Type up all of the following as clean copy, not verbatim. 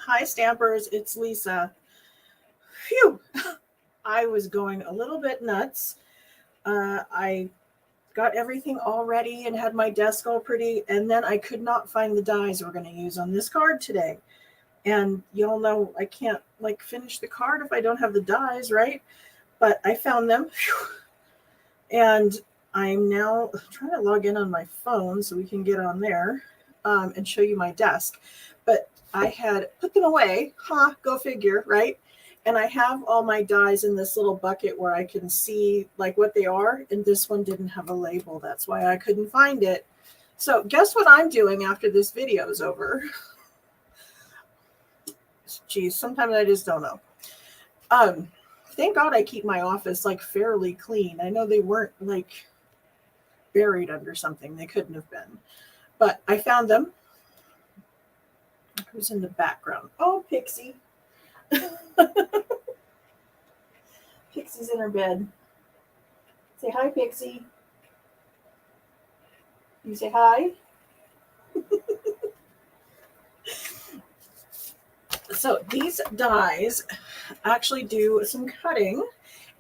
Hi, Stampers. It's Lisa. Phew. I was going a little bit nuts. I got everything all ready and had my desk all pretty, and then I could not find the dies we're going to use on this card today. And y'all know I can't finish the card if I don't have the dies, right? But I found them. Phew. And I'm now trying to log in on my phone so we can get on there and show you my desk. But I had put them away. Go figure, right? And I have all my dies in this little bucket where I can see what they are. And this one didn't have a label. That's why I couldn't find it. So guess what I'm doing after this video is over? Geez, sometimes I just don't know. Thank God I keep my office fairly clean. I know they weren't buried under something. They couldn't have been. But I found them. Who's in the background? Oh, Pixie. Pixie's in her bed. Say hi, Pixie. You say hi? So these dies actually do some cutting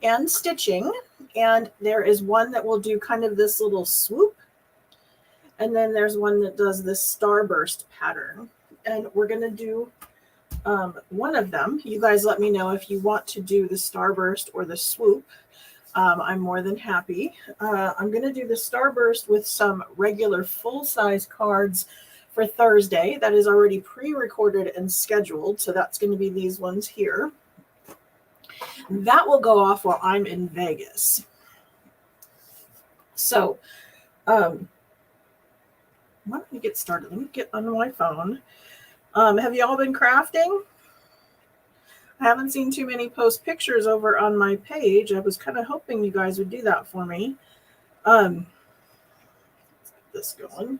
and stitching. And there is one that will do kind of this little swoop. And then there's one that does this starburst pattern. And we're going to do one of them. You guys let me know if you want to do the starburst or the swoop. I'm more than happy. I'm going to do the starburst with some regular full-size cards for Thursday. That is already pre-recorded and scheduled. So that's going to be these ones here. That will go off while I'm in Vegas. So why don't we get started? Let me get on my phone. Have you all been crafting? I haven't seen too many post pictures over on my page. I was kind of hoping you guys would do that for me. Let's get this going.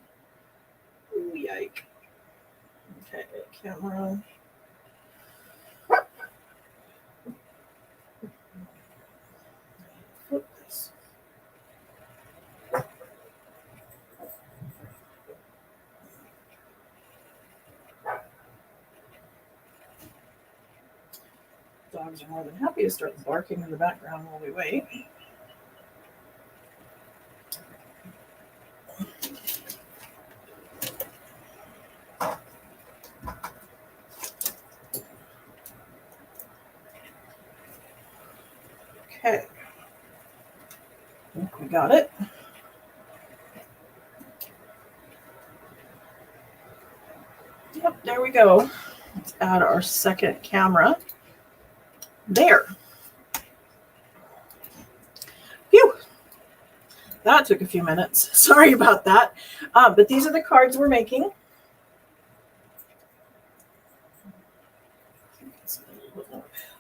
Ooh, yike. Okay, camera. Flip this. Dogs are more than happy to start barking in the background while we wait. Okay. I think we got it. Yep, there we go. Let's add our second camera. There. Phew. That took a few minutes. Sorry about that. But these are the cards we're making.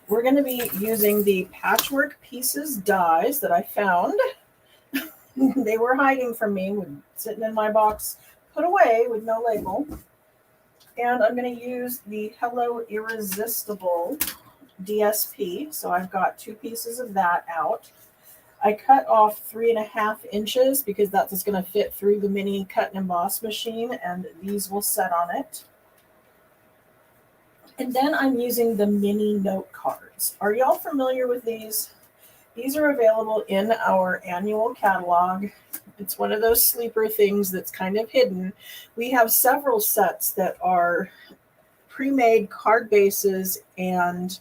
We're going to be using the Patchwork Pieces dies that I found. They were hiding from me, sitting in my box, put away with no label. And I'm going to use the Hello Irresistible DSP. So I've got 2 pieces of that out. I cut off 3.5 inches because that's just going to fit through the mini cut and emboss machine, and these will set on it. And then I'm using the mini note cards. Are y'all familiar with these? These are available in our annual catalog. It's one of those sleeper things that's kind of hidden. We have several sets that are pre-made card bases and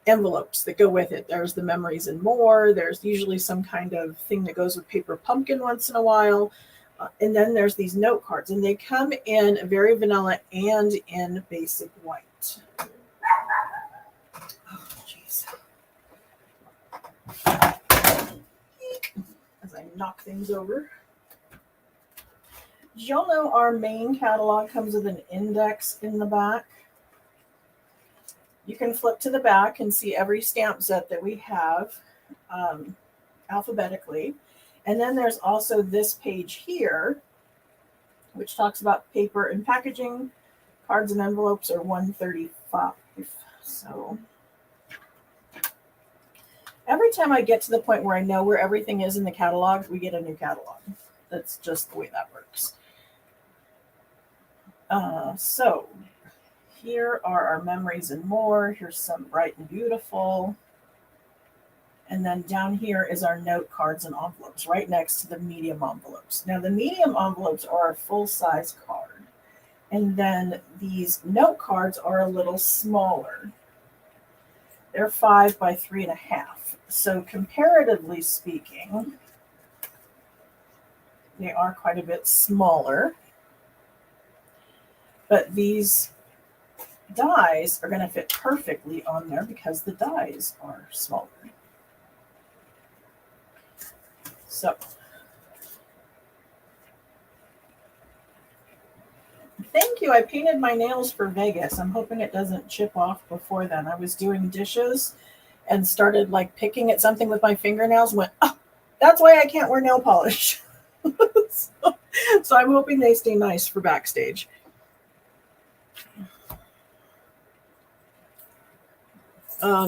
envelopes that go with it. There's the Memories and More. There's usually some kind of thing that goes with paper pumpkin once in a while. And then there's these note cards, and they come in very vanilla and in basic white. Oh, jeez. As I knock things over. Did y'all know our main catalog comes with an index in the back? You can flip to the back and see every stamp set that we have alphabetically. And then there's also this page here, which talks about paper and packaging. Cards and envelopes are $135. So every time I get to the point where I know where everything is in the catalog, we get a new catalog. That's just the way that works. So here are our memories and more. Here's some bright and beautiful. And then down here is our note cards and envelopes right next to the medium envelopes. Now the medium envelopes are a full-size card. And then these note cards are a little smaller. They're 5 by 3.5. So comparatively speaking, they are quite a bit smaller. But these dies are going to fit perfectly on there because the dies are smaller. So thank you. I painted my nails for Vegas. I'm hoping it doesn't chip off before then. I was doing dishes and started like picking at something with my fingernails. Went, oh, that's why I can't wear nail polish. So I'm hoping they stay nice for backstage.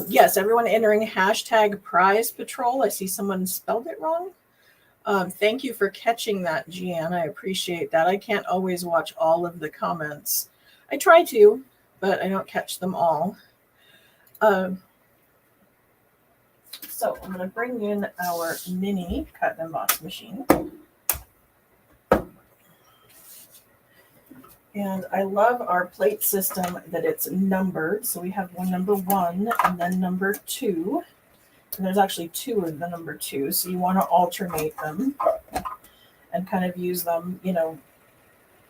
Yes, everyone entering hashtag prize patrol. I see someone spelled it wrong. Thank you for catching that, Gian. I appreciate that. I can't always watch all of the comments. I try to, but I don't catch them all. So I'm going to bring in our mini cut and emboss machine. And I love our plate system that it's numbered. So we have number 1 and then number 2. And there's actually 2 of the number 2. So you want to alternate them and kind of use them, you know,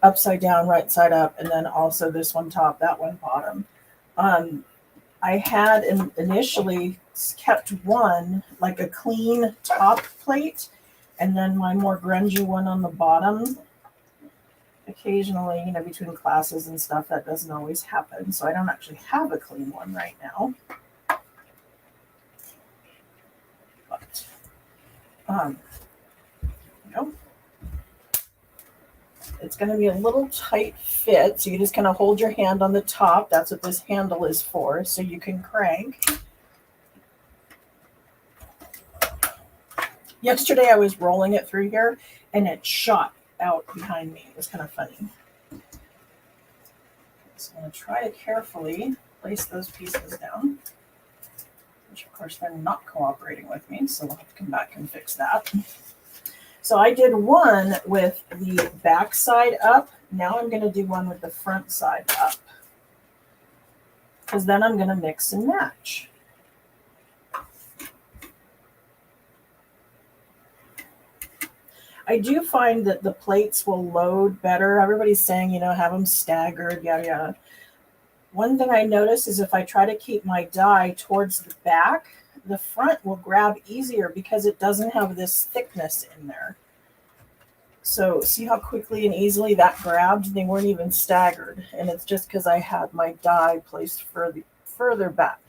upside down, right side up, and then also this one top, that one bottom. I had initially kept one like a clean top plate and then my more grungy one on the bottom. Occasionally, you know, between classes and stuff, that doesn't always happen. So I don't actually have a clean one right now. But, you know, it's going to be a little tight fit. So you just kind of hold your hand on the top. That's what this handle is for. So you can crank. Yesterday I was rolling it through here and it shot out behind me. It was kind of funny. So I'm going to try to carefully place those pieces down, which of course they're not cooperating with me, so we'll have to come back and fix that. So I did one with the back side up. Now I'm going to do one with the front side up, because then I'm going to mix and match. I do find that the plates will load better. Everybody's saying, you know, have them staggered, yada, yada. One thing I notice is if I try to keep my die towards the back, the front will grab easier because it doesn't have this thickness in there. So see how quickly and easily that grabbed? They weren't even staggered. And it's just because I had my die placed further back.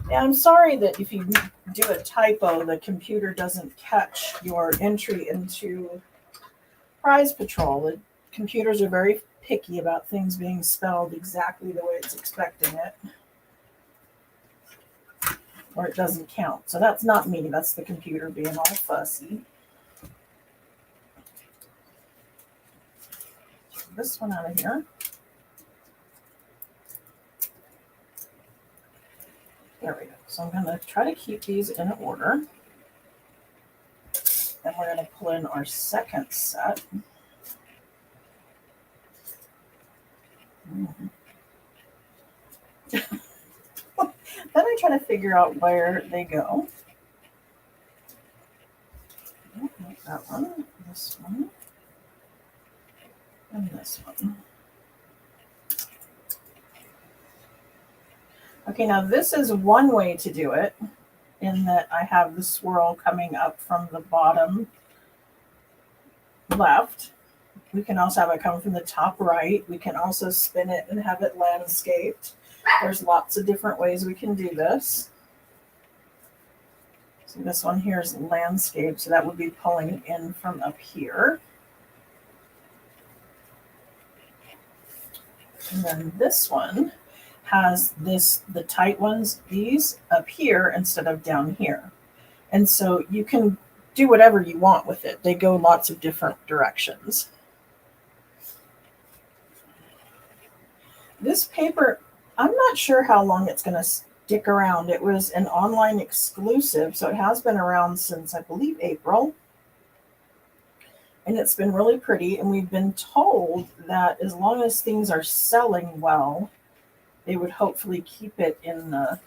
Yeah, I'm sorry that if you do a typo, the computer doesn't catch your entry into Prize Patrol. The computers are very picky about things being spelled exactly the way it's expecting it, or it doesn't count. So that's not me. That's the computer being all fussy. Take this one out of here. There we go. So I'm going to try to keep these in order. Then we're going to pull in our second set. Then I try to figure out where they go. That one, this one, and this one. Okay, now this is one way to do it, in that I have the swirl coming up from the bottom left. We can also have it come from the top right. We can also spin it and have it landscaped. There's lots of different ways we can do this. So this one here is landscape, so that would be pulling in from up here. And then this one has the tight ones, these up here instead of down here. And so you can do whatever you want with it. They go lots of different directions. This paper, I'm not sure how long it's going to stick around. It was an online exclusive, so it has been around since, I believe, April. And it's been really pretty. And we've been told that as long as things are selling well, they would hopefully keep it in the,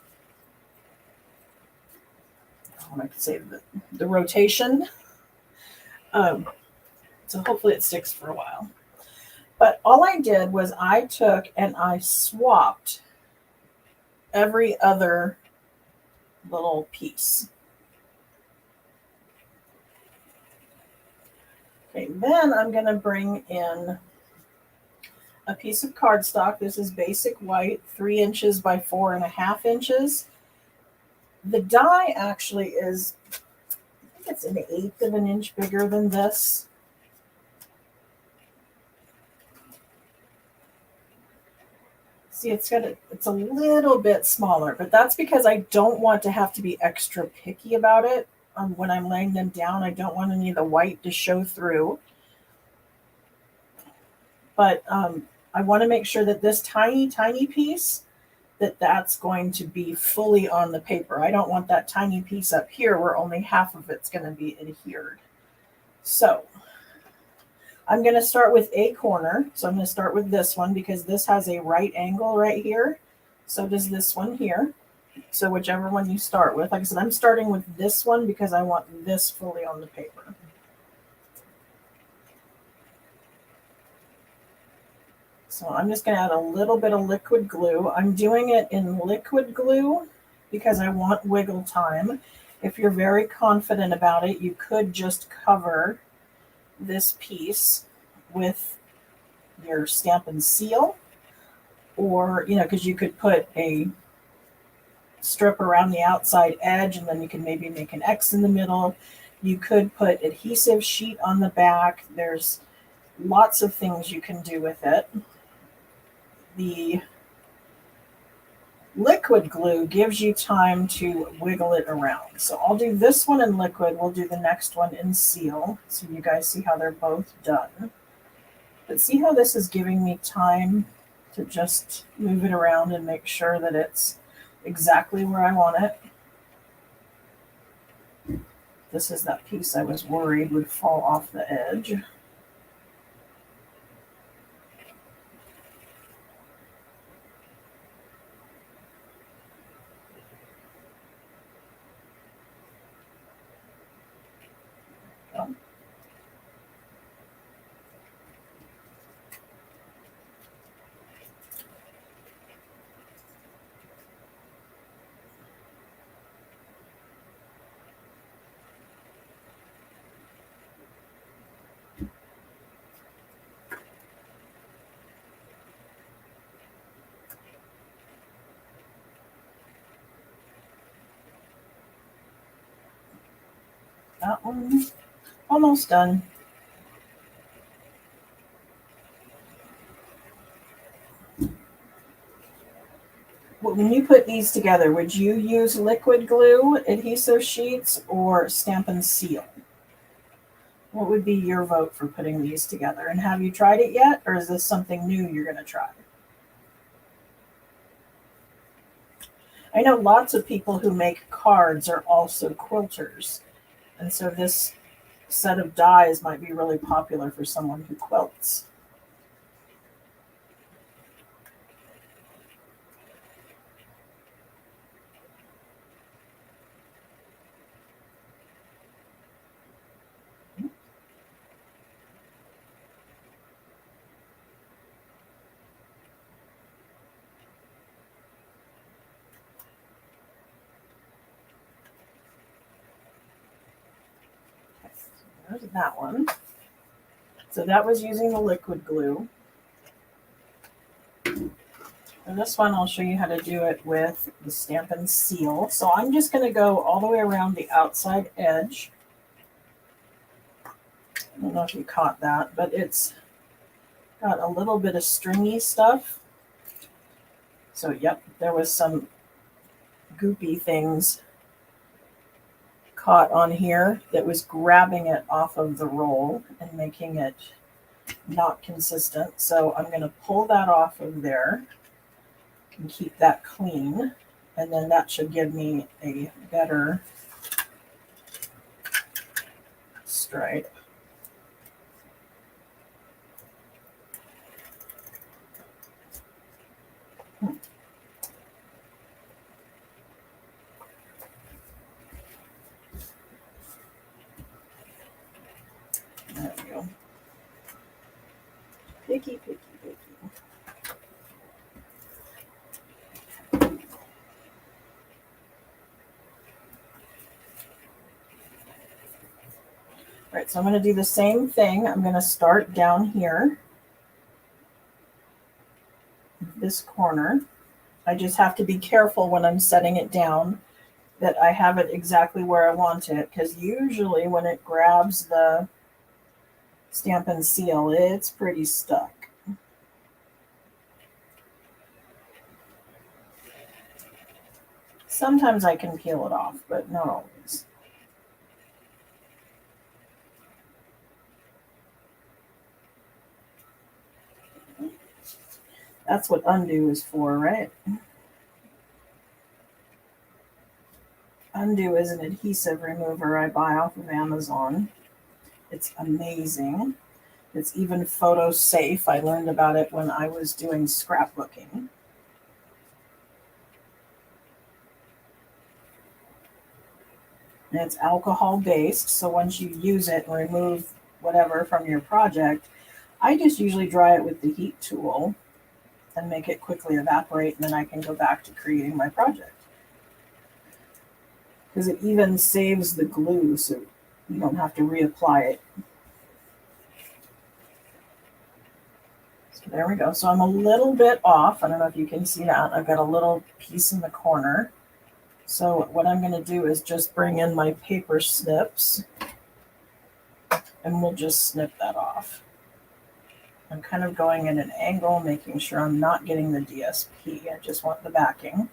I could say, the rotation. So hopefully it sticks for a while. But all I did was I took and I swapped every other little piece. Okay, then I'm going to bring in a piece of cardstock. This is basic white, 3 inches by 4.5 inches. The die actually is, I think it's 1/8 of an inch bigger than this. See, it's a little bit smaller, but that's because I don't want to have to be extra picky about it. When I'm laying them down, I don't want any of the white to show through. But I want to make sure that this tiny, tiny piece, that's going to be fully on the paper. I don't want that tiny piece up here where only half of it's going to be adhered. So I'm going to start with a corner. So I'm going to start with this one because this has a right angle right here. So does this one here. So whichever one you start with. Like I said, I'm starting with this one because I want this fully on the paper. So I'm just going to add a little bit of liquid glue. I'm doing it in liquid glue because I want wiggle time. If you're very confident about it, you could just cover this piece with your Stampin' seal, or, because you could put a strip around the outside edge and then you can maybe make an X in the middle. You could put adhesive sheet on the back. There's lots of things you can do with it. The liquid glue gives you time to wiggle it around. So I'll do this one in liquid. We'll do the next one in seal. So you guys see how they're both done. But see how this is giving me time to just move it around and make sure that it's exactly where I want it. This is that piece I was worried would fall off the edge. That one almost done. When you put these together, would you use liquid glue, adhesive sheets, or Stampin' seal? What would be your vote for putting these together? And have you tried it yet, or is this something new you're going to try? I know lots of people who make cards are also quilters. And so this set of dies might be really popular for someone who quilts. There's that one. So that was using the liquid glue. And this one, I'll show you how to do it with the Stampin' seal. So I'm just going to go all the way around the outside edge. I don't know if you caught that, but it's got a little bit of stringy stuff. So, yep, there was some goopy things caught on here that was grabbing it off of the roll and making it not consistent. So I'm going to pull that off of there. can keep that clean, and then that should give me a better stripe. There we go. Picky, picky, picky. All right, so I'm going to do the same thing. I'm going to start down here, this corner. I just have to be careful when I'm setting it down that I have it exactly where I want it, because usually when it grabs the Stampin' seal, it's pretty stuck. Sometimes I can peel it off, but not always. That's what undo is for, right? Undo is an adhesive remover I buy off of Amazon. It's amazing. It's even photo safe. I learned about it when I was doing scrapbooking. And it's alcohol based, so once you use it and remove whatever from your project, I just usually dry it with the heat tool and make it quickly evaporate, and then I can go back to creating my project. Because it even saves the glue, so you don't have to reapply it. So there we go. So I'm a little bit off. I don't know if you can see that. I've got a little piece in the corner. So what I'm going to do is just bring in my paper snips, and we'll just snip that off. I'm kind of going at an angle, making sure I'm not getting the DSP. I just want the backing.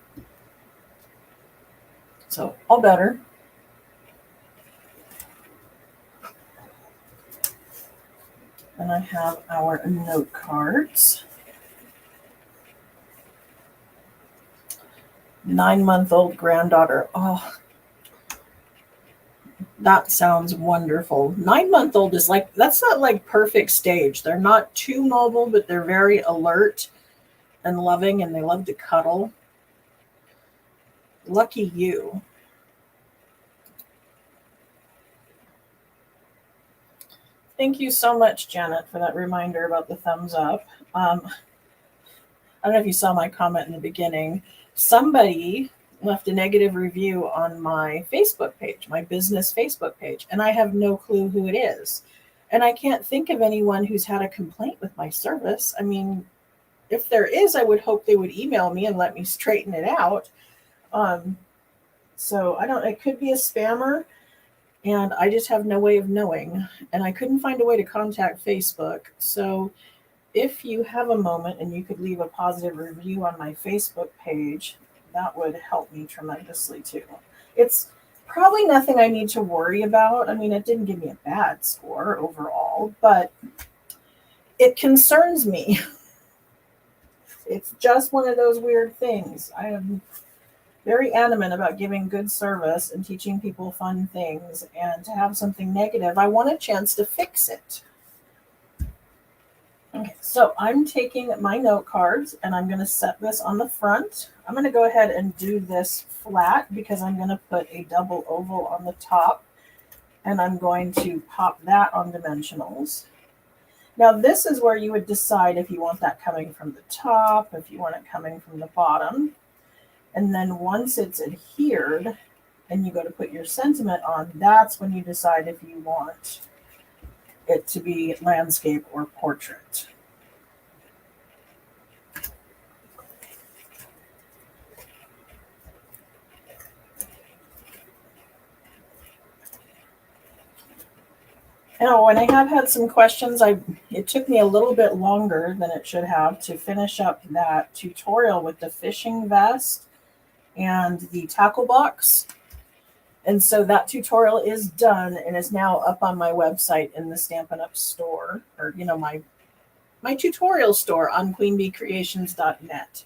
So all better. And I have our note cards. 9-month-old granddaughter. Oh, that sounds wonderful. 9-month-old is like, that's not like perfect stage. They're not too mobile, but they're very alert and loving, and they love to cuddle. Lucky you. Thank you so much, Janet, for that reminder about the thumbs up. I don't know if you saw my comment in the beginning. Somebody left a negative review on my Facebook page, my business Facebook page, and I have no clue who it is. And I can't think of anyone who's had a complaint with my service. I mean, if there is, I would hope they would email me and let me straighten it out. So I don't, it could be a spammer, and I just have no way of knowing. And I couldn't find a way to contact Facebook. So if you have a moment and you could leave a positive review on my Facebook page, that would help me tremendously too. It's probably nothing I need to worry about. I mean, it didn't give me a bad score overall, but it concerns me. It's just one of those weird things. I am very adamant about giving good service and teaching people fun things, and to have something negative, I want a chance to fix it. Okay, so I'm taking my note cards and I'm going to set this on the front. I'm going to go ahead and do this flat because I'm going to put a double oval on the top, and I'm going to pop that on dimensionals. Now this is where you would decide if you want that coming from the top, if you want it coming from the bottom. And then once it's adhered and you go to put your sentiment on, that's when you decide if you want it to be landscape or portrait. Now, when I have had some questions, it took me a little bit longer than it should have to finish up that tutorial with the fishing vest and the tackle box. And so that tutorial is done and is now up on my website in the Stampin' Up store, or, you know, my tutorial store on queenbeecreations.net.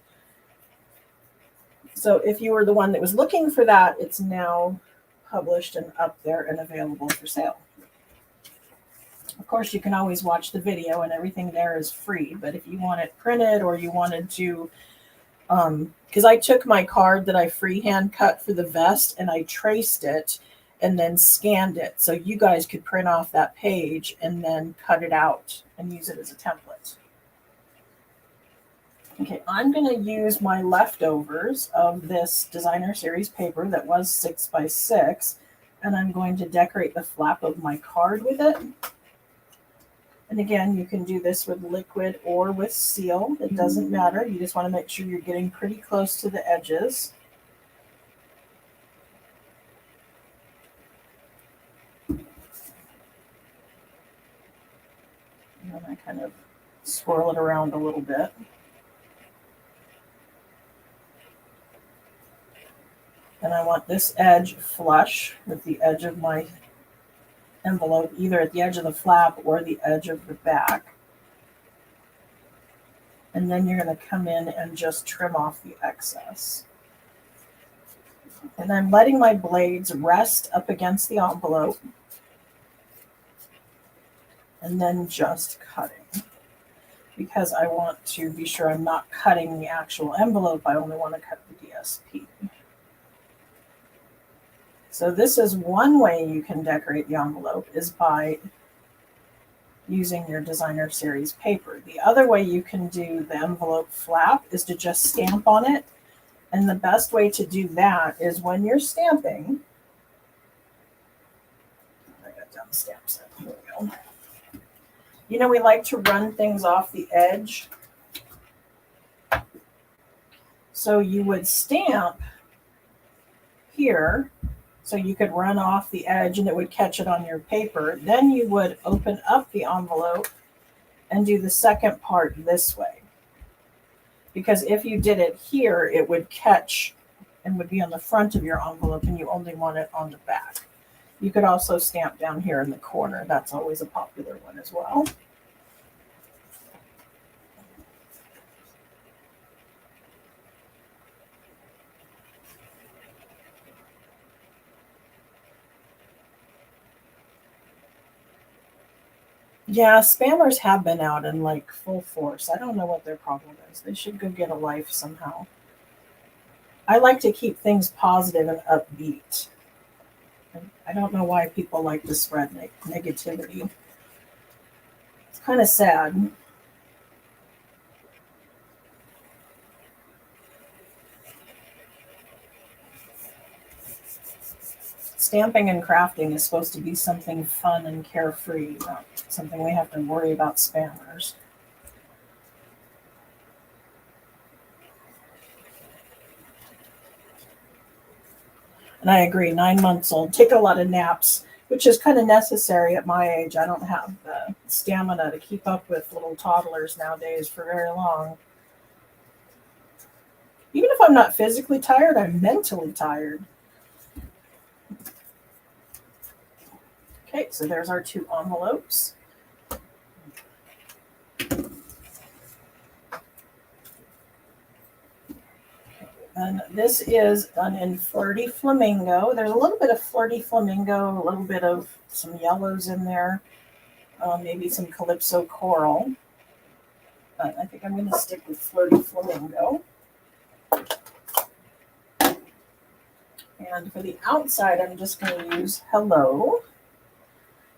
So if you were the one that was looking for that, it's now published and up there and available for sale. Of course, you can always watch the video and everything there is free, but if you want it printed or you wanted to, because I took my card that I freehand cut for the vest and I traced it and then scanned it so you guys could print off that page and then cut it out and use it as a template. Okay, I'm going to use my leftovers of this designer series paper that was 6x6, and I'm going to decorate the flap of my card with it. And again, you can do this with liquid or with seal. It doesn't matter. You just want to make sure you're getting pretty close to the edges. And then I kind of swirl it around a little bit. And I want this edge flush with the edge of my envelope, either at the edge of the flap or the edge of the back. And then you're going to come in and just trim off the excess. And I'm letting my blades rest up against the envelope. And then just cutting. Because I want to be sure I'm not cutting the actual envelope, I only want to cut the DSP. So this is one way you can decorate the envelope, is by using your designer series paper. The other way you can do the envelope flap is to just stamp on it. And the best way to do that is when you're stamping. I got down the stamp set. Here we go. You know, we like to run things off the edge. So you would stamp here. So you could run off the edge and it would catch it on your paper. Then you would open up the envelope and do the second part this way. Because if you did it here, it would catch and would be on the front of your envelope and you only want it on the back. You could also stamp down here in the corner. That's always a popular one as well. Yeah, spammers have been out in like full force. I don't know what their problem is. They should go get a life somehow. I like to keep things positive and upbeat. I don't know why people like to spread negativity. It's kind of sad. Stamping and crafting is supposed to be something fun and carefree, not something we have to worry about spammers. And I agree, 9 months old, take a lot of naps, which is kind of necessary at my age. I don't have the stamina to keep up with little toddlers nowadays for very long. Even if I'm not physically tired, I'm mentally tired. Okay, so there's our 2 envelopes. And this is done in Flirty Flamingo. There's a little bit of Flirty Flamingo, a little bit of some yellows in there, maybe some Calypso Coral. But I think I'm going to stick with Flirty Flamingo. And for the outside, I'm just going to use Hello,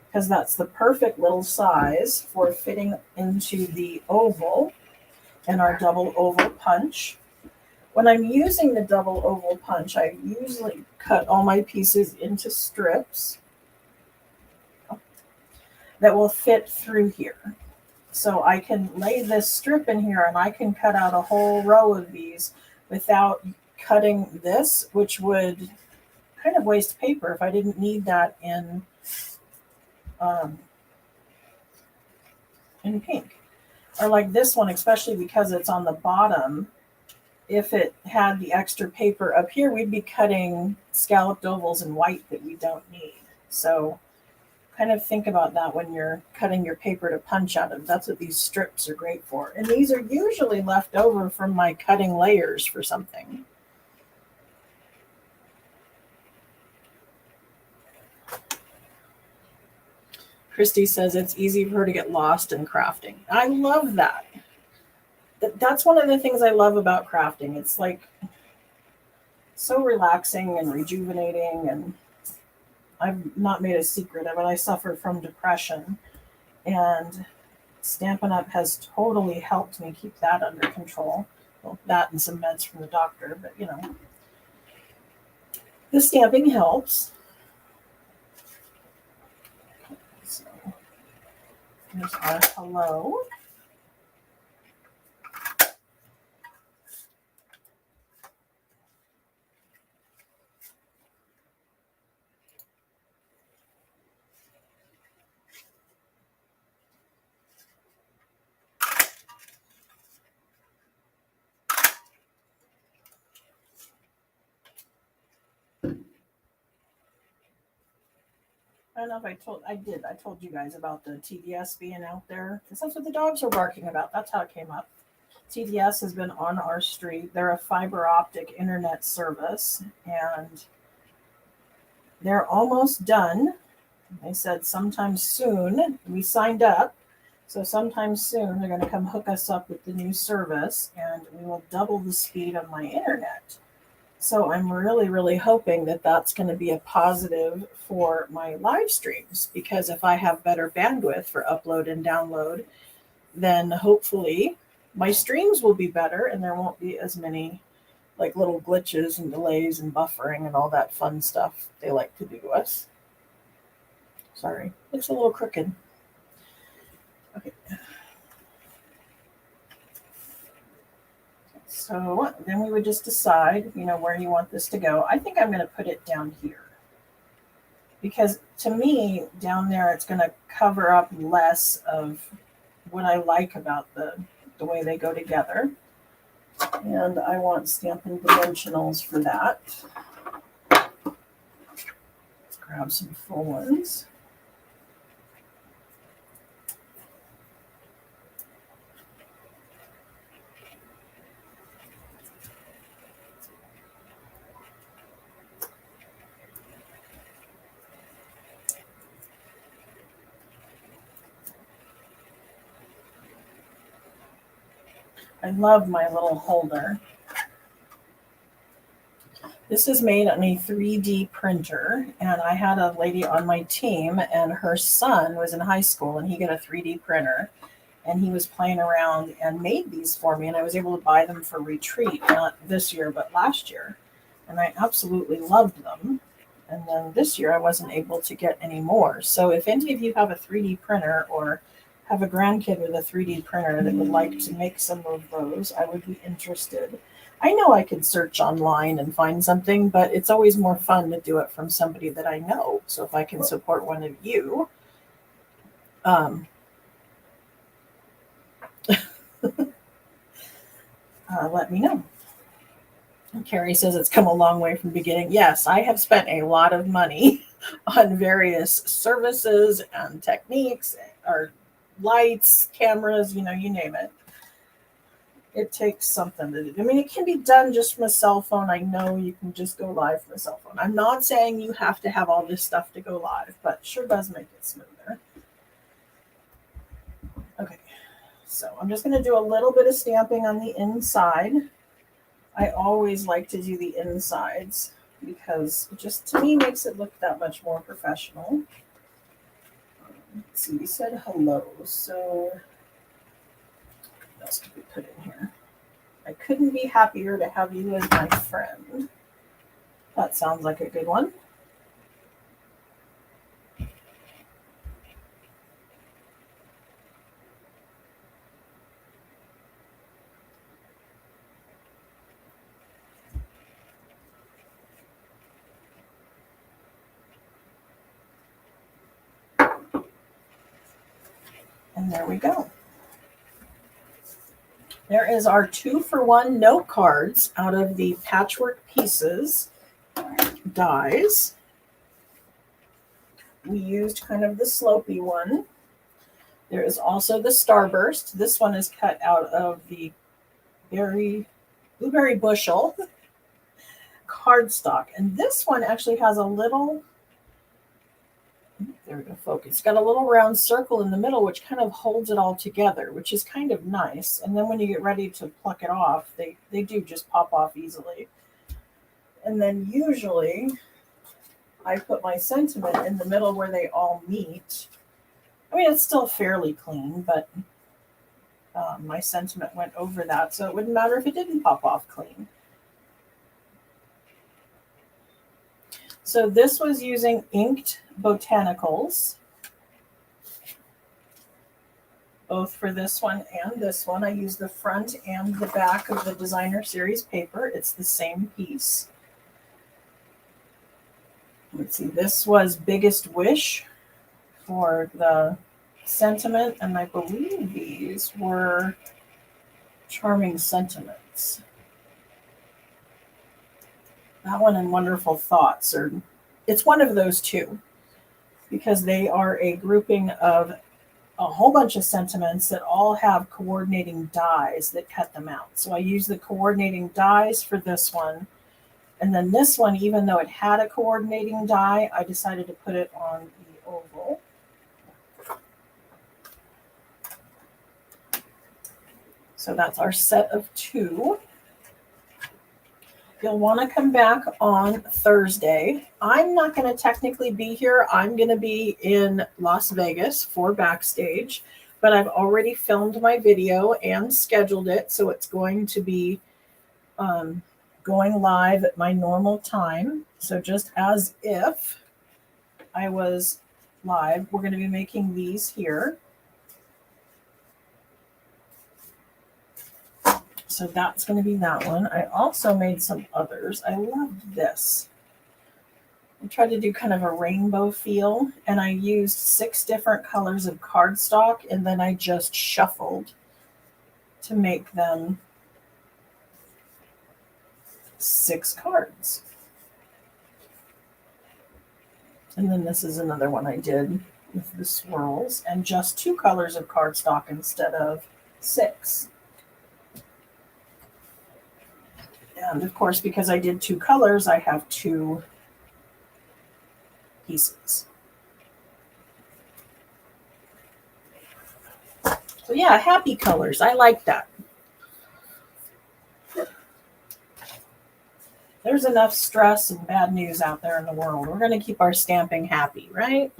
because that's the perfect little size for fitting into the oval and our double oval punch. When I'm using the double oval punch, I usually cut all my pieces into strips that will fit through here. So I can lay this strip in here and I can cut out a whole row of these without cutting this, which would kind of waste paper if I didn't need that in pink. Or like this one, especially because it's on the bottom. If it had the extra paper up here, we'd be cutting scalloped ovals in white that we don't need. So kind of think about that when you're cutting your paper to punch out of. That's what these strips are great for. And these are usually left over from my cutting layers for something. Christy says it's easy for her to get lost in crafting. I love that. That's one of the things I love about crafting. It's like so relaxing and rejuvenating. And I've not made a secret of it. I suffer from depression, and Stampin' Up! Has totally helped me keep that under control. Well, that and some meds from the doctor, but the stamping helps. So here's our hello. I don't know if I told you guys about the TDS being out there, because that's what the dogs were barking about. That's how it came up. TDS has been on our street. They're a fiber optic internet service, and they're almost done. They said sometime soon. We signed up, so sometime soon they're going to come hook us up with the new service, and we will double the speed of my internet. So I'm really, really hoping that that's going to be a positive for my live streams, because if I have better bandwidth for upload and download, then hopefully my streams will be better and there won't be as many like little glitches and delays and buffering and all that fun stuff they like to do to us. Sorry, looks a little crooked. Okay. So then we would just decide, where you want this to go. I think I'm going to put it down here, because to me, down there, it's going to cover up less of what I like about the way they go together. And I want Stampin' Dimensionals for that. Let's grab some full ones. I love my little holder. This is made on a 3D printer, and I had a lady on my team, and her son was in high school, and he got a 3D printer, and he was playing around and made these for me, and I was able to buy them for retreat, not this year, but last year, and I absolutely loved them. And then this year I wasn't able to get any more. So if any of you have a 3D printer or have a grandkid with a 3D printer that would like to make some of those, I would be interested. I know I could search online and find something, but it's always more fun to do it from somebody that I know. So if I can support one of you, let me know. And Carrie says it's come a long way from the beginning. Yes, I have spent a lot of money on various services and techniques or lights, cameras, you name it. It takes something to do. I mean, it can be done just from a cell phone. I know you can just go live from a cell phone. I'm not saying you have to have all this stuff to go live, but sure does make it smoother. Okay, so I'm just going to do a little bit of stamping on the inside. I always like to do the insides because it just, to me, makes it look that much more professional. Let's see, we said hello, so what else could we put in here? I couldn't be happier to have you as my friend. That sounds like a good one. And there we go. There is our 2-for-1 note cards out of the Patchwork Pieces dies. We used kind of the slopey one. There is also the Starburst. This one is cut out of the Blueberry Bushel cardstock. And this one actually has a little, There we go, focus. It's got a little round circle in the middle, which kind of holds it all together, which is kind of nice. And then when you get ready to pluck it off, they do just pop off easily. And then usually I put my sentiment in the middle where they all meet. I mean, it's still fairly clean, but my sentiment went over that, so it wouldn't matter if it didn't pop off clean. So this was using inked botanicals, both for this one and this one. I used the front and the back of the designer series paper. It's the same piece. Let's see, this was Biggest Wish for the sentiment, and I believe these were Charming Sentiments. That one and Wonderful Thoughts, or it's one of those two, because they are a grouping of a whole bunch of sentiments that all have coordinating dies that cut them out. So I use the coordinating dies for this one. And then this one, even though it had a coordinating die, I decided to put it on the oval. So that's our set of 2. You'll want to come back on Thursday. I'm not going to technically be here. I'm going to be in Las Vegas for Backstage, but I've already filmed my video and scheduled it, so it's going to be going live at my normal time. So just as if I was live, we're going to be making these here. So that's going to be that one. I also made some others. I loved this. I tried to do kind of a rainbow feel, and I used 6 different colors of cardstock, and then I just shuffled to make them 6 cards. And then this is another one I did with the swirls, and just 2 colors of cardstock instead of 6. And of course, because I did 2 colors, I have 2 pieces. So yeah, happy colors. I like that. There's enough stress and bad news out there in the world. We're going to keep our stamping happy, right?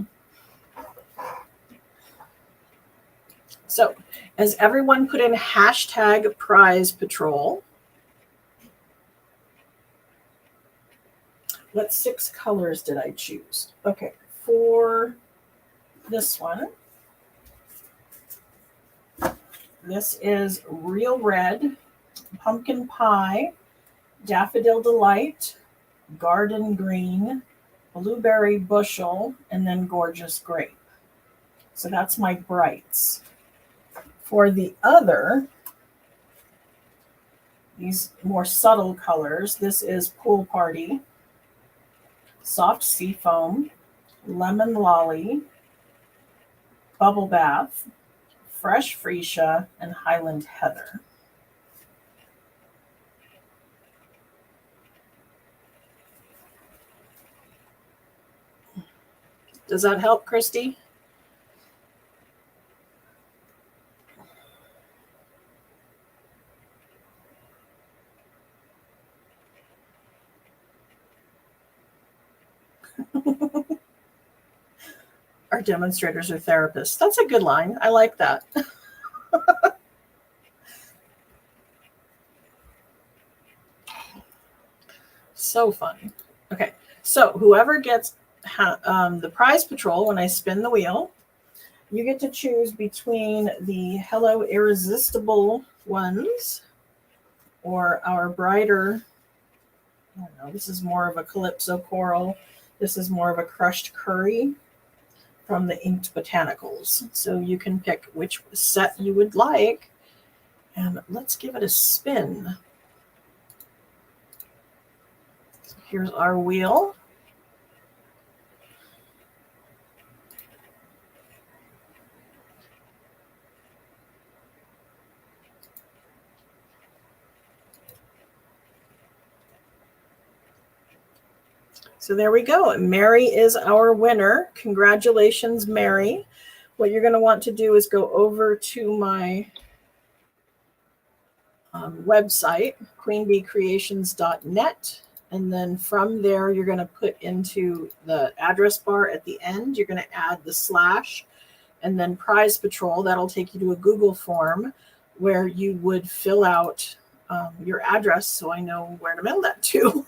So, as everyone put in hashtag prize patrol, what 6 colors did I choose? Okay, for this one, this is Real Red, Pumpkin Pie, Daffodil Delight, Garden Green, Blueberry Bushel, and then Gorgeous Grape. So that's my brights. For the other, these more subtle colors, this is Pool Party, Soft Seafoam, Lemon Lolly, Bubble Bath, Fresh Freesia, and Highland Heather. Does that help, Christy? Our demonstrators are therapists. That's a good line. I like that. So fun. Okay, so whoever gets the prize patrol, when I spin the wheel, you get to choose between the Hello Irresistible ones or our brighter, I don't know, this is more of a Calypso Coral. This is more of a Crushed Curry from the Inked Botanicals. So you can pick which set you would like. And let's give it a spin. So here's our wheel. So there we go. Mary is our winner. Congratulations, Mary. What you're going to want to do is go over to my website, queenbeecreations.net. And then from there, you're going to put into the address bar at the end, you're going to add the / and then Prize Patrol. That'll take you to a Google form where you would fill out your address so I know where to mail that to.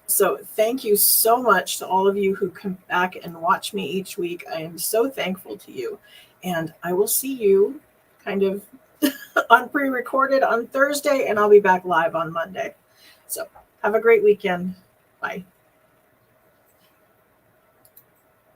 So thank you so much to all of you who come back and watch me each week. I am so thankful to you. And I will see you kind of on pre-recorded on Thursday, and I'll be back live on Monday. So have a great weekend. Bye.